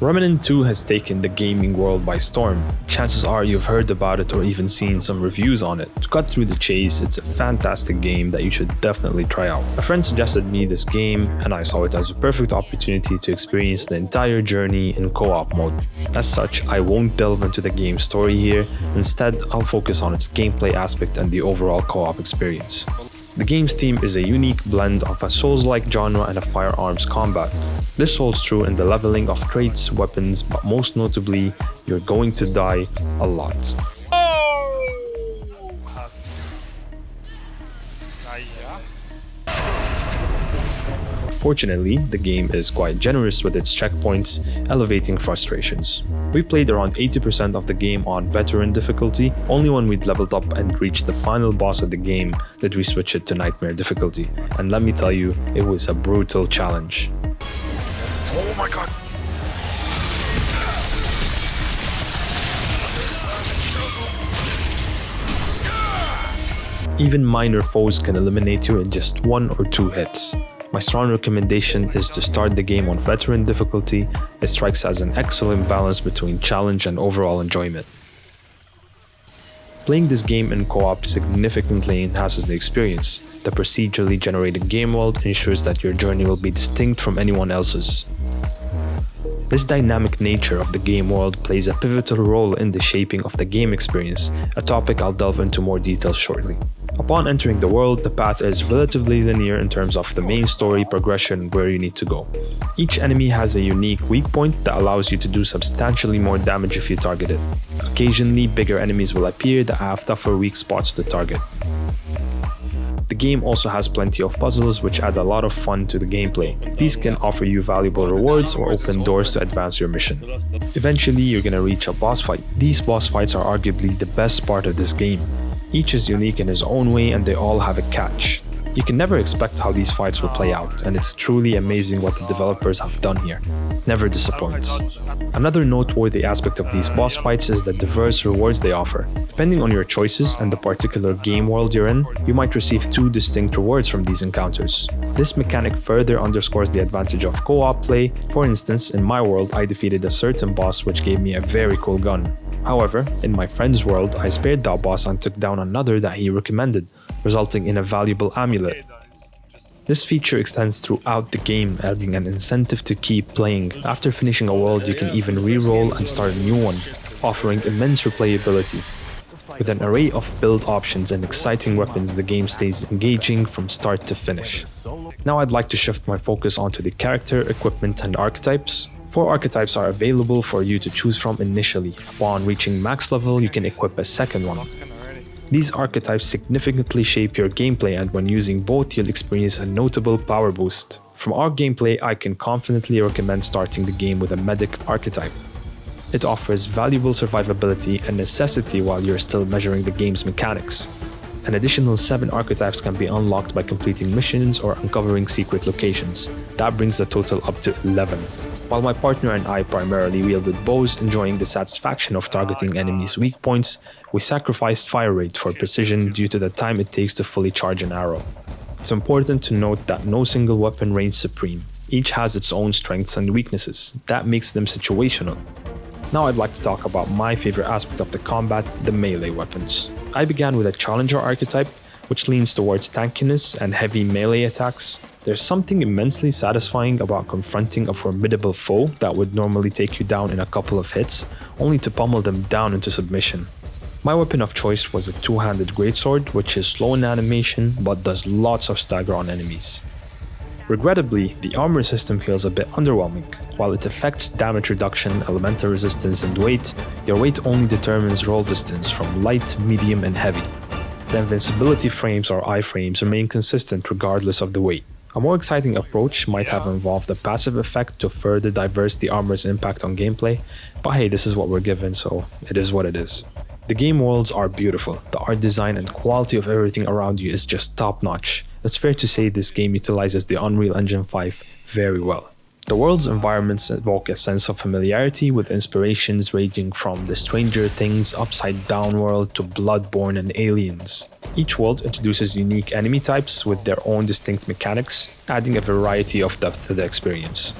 Remnant 2 has taken the gaming world by storm. Chances are you've heard about it or even seen some reviews on it. To cut through the chase, it's a fantastic game that you should definitely try out. A friend suggested me this game and I saw it as a perfect opportunity to experience the entire journey in co-op mode. As such, I won't delve into the game's story here. Instead, I'll focus on its gameplay aspect and the overall co-op experience. The game's theme is a unique blend of a Souls-like genre and a firearms combat. This holds true in the leveling of traits, weapons, but most notably, you're going to die a lot. Fortunately, the game is quite generous with its checkpoints, elevating frustrations. We played around 80% of the game on veteran difficulty. Only when we'd leveled up and reached the final boss of the game did we switch it to nightmare difficulty. And let me tell you, it was a brutal challenge. Oh my god! Even minor foes can eliminate you in just 1 or 2 hits. My strong recommendation is to start the game on veteran difficulty. It strikes as an excellent balance between challenge and overall enjoyment. Playing this game in co-op significantly enhances the experience. The procedurally generated game world ensures that your journey will be distinct from anyone else's. This dynamic nature of the game world plays a pivotal role in the shaping of the game experience, a topic I'll delve into more detail shortly. Upon entering the world, the path is relatively linear in terms of the main story progression and where you need to go. Each enemy has a unique weak point that allows you to do substantially more damage if you target it. Occasionally, bigger enemies will appear that have tougher weak spots to target. The game also has plenty of puzzles which add a lot of fun to the gameplay. These can offer you valuable rewards or open doors to advance your mission. Eventually, you're gonna reach a boss fight. These boss fights are arguably the best part of this game. Each is unique in his own way and they all have a catch. You can never expect how these fights will play out, and it's truly amazing what the developers have done here. Never disappoints. Another noteworthy aspect of these boss fights is the diverse rewards they offer. Depending on your choices and the particular game world you're in, you might receive 2 distinct rewards from these encounters. This mechanic further underscores the advantage of co-op play. For instance, in my world, I defeated a certain boss which gave me a very cool gun. However, in my friend's world, I spared that boss and took down another that he recommended, resulting in a valuable amulet. This feature extends throughout the game, adding an incentive to keep playing. After finishing a world, you can even re-roll and start a new one, offering immense replayability. With an array of build options and exciting weapons, the game stays engaging from start to finish. Now I'd like to shift my focus onto the character, equipment, and archetypes. 4 archetypes are available for you to choose from initially. Upon reaching max level, you can equip a second one. These archetypes significantly shape your gameplay, and when using both, you'll experience a notable power boost. From our gameplay, I can confidently recommend starting the game with a medic archetype. It offers valuable survivability and necessity while you're still measuring the game's mechanics. An additional 7 archetypes can be unlocked by completing missions or uncovering secret locations. That brings the total up to 11. While my partner and I primarily wielded bows, enjoying the satisfaction of targeting enemies' weak points, we sacrificed fire rate for precision due to the time it takes to fully charge an arrow. It's important to note that no single weapon reigns supreme. Each has its own strengths and weaknesses. That makes them situational. Now I'd like to talk about my favorite aspect of the combat, the melee weapons. I began with a challenger archetype, which leans towards tankiness and heavy melee attacks. There's something immensely satisfying about confronting a formidable foe that would normally take you down in a couple of hits, only to pummel them down into submission. My weapon of choice was a 2-handed greatsword, which is slow in animation but does lots of stagger on enemies. Regrettably, the armor system feels a bit underwhelming. While it affects damage reduction, elemental resistance, and weight, your weight only determines roll distance from light, medium, and heavy. The invincibility frames or iframes remain consistent regardless of the weight. A more exciting approach might have involved a passive effect to further diverse the armor's impact on gameplay, but hey, this is what we're given, so it is what it is. The game worlds are beautiful. The art design and quality of everything around you is just top-notch. It's fair to say this game utilizes the Unreal Engine 5 very well. The world's environments evoke a sense of familiarity, with inspirations ranging from the Stranger Things Upside Down world to Bloodborne and Aliens. Each world introduces unique enemy types with their own distinct mechanics, adding a variety of depth to the experience.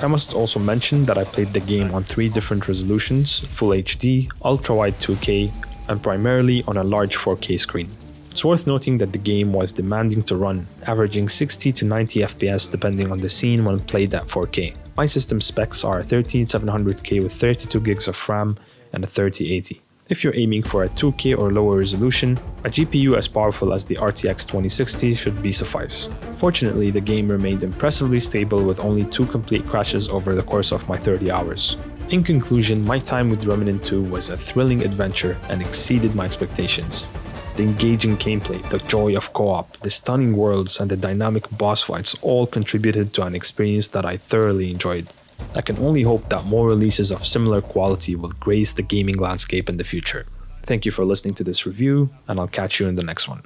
I must also mention that I played the game on 3 different resolutions: Full HD, Ultra-Wide 2K, and primarily on a large 4K screen. It's worth noting that the game was demanding to run, averaging 60 to 90 FPS depending on the scene when played at 4K. My system specs are a 13700K with 32 gigs of RAM and a 3080. If you're aiming for a 2K or lower resolution, a GPU as powerful as the RTX 2060 should be suffice. Fortunately, the game remained impressively stable with only 2 complete crashes over the course of my 30 hours. In conclusion, my time with Remnant 2 was a thrilling adventure and exceeded my expectations. The engaging gameplay, the joy of co-op, the stunning worlds, and the dynamic boss fights all contributed to an experience that I thoroughly enjoyed. I can only hope that more releases of similar quality will grace the gaming landscape in the future. Thank you for listening to this review, and I'll catch you in the next one.